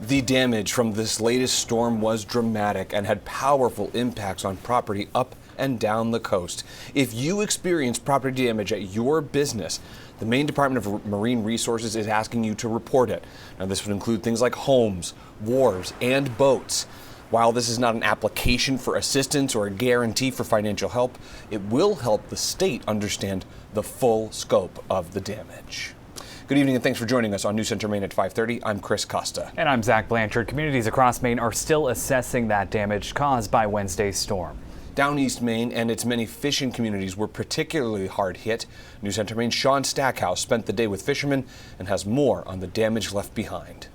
The damage from this latest storm was dramatic and had powerful impacts on property up and down the coast. If you experience property damage at your business, the Maine Department of Marine Resources is asking you to report it. Now, this would include things like homes, wharves, and boats. While this is not an application for assistance or a guarantee for financial help, it will help the state understand the full scope of the damage. Good evening and thanks for joining us on CENTER Maine at 5:30. I'm Chris Costa. And I'm Zach Blanchard. Communities across Maine are still assessing that damage caused by Wednesday's storm. Down East Maine and its many fishing communities were particularly hard hit. CENTER Maine's Sean Stackhouse spent the day with fishermen and has more on the damage left behind.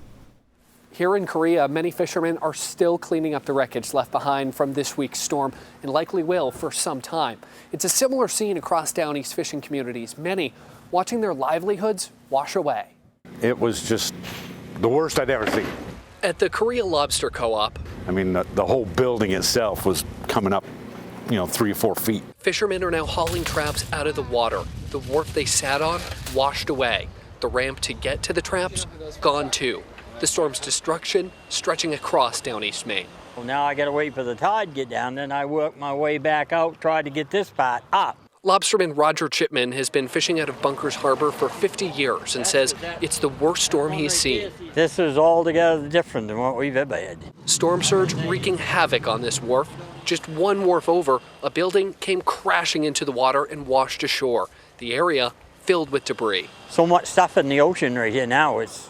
Here in Korea, many fishermen are still cleaning up the wreckage left behind from this week's storm and likely will for some time. It's a similar scene across Down East fishing communities, many watching their livelihoods wash away. It was just the worst I'd ever seen. At the Korea Lobster Co-op, I mean, the whole building itself was coming up, 3 or 4 feet. Fishermen are now hauling traps out of the water. The wharf they sat on washed away. The ramp to get to the traps gone too. The storm's destruction stretching across Down East Maine. Well, now I got to wait for the tide to get down, then I work my way back out, try to get this part up. Lobsterman Roger Chipman has been fishing out of Bunkers Harbor for 50 years and says it's the worst storm he's seen. This is altogether different than what we've ever had. Storm surge wreaking havoc on this wharf. Just one wharf over, a building came crashing into the water and washed ashore. The area filled with debris. So much stuff in the ocean right here now, it's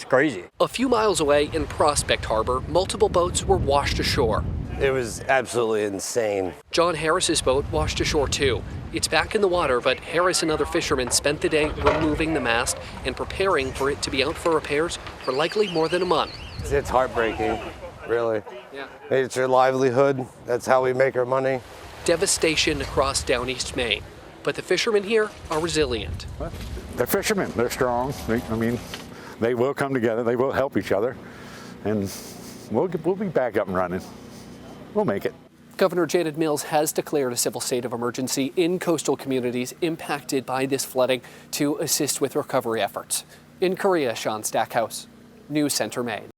crazy. A few miles away in Prospect Harbor, multiple boats were washed ashore. It was absolutely insane. John Harris's boat washed ashore too. It's back in the water, but Harris and other fishermen spent the day removing the mast and preparing for it to be out for repairs for likely more than a month. It's heartbreaking, really. Yeah. It's your livelihood. That's how we make our money. Devastation across Down East Maine. But the fishermen here are resilient. Well, they're fishermen. They're strong. They will come together. They will help each other. And we'll be back up and running. We'll make it. Governor Janet Mills has declared a civil state of emergency in coastal communities impacted by this flooding to assist with recovery efforts. In Korea, Sean Stackhouse, CENTER Maine.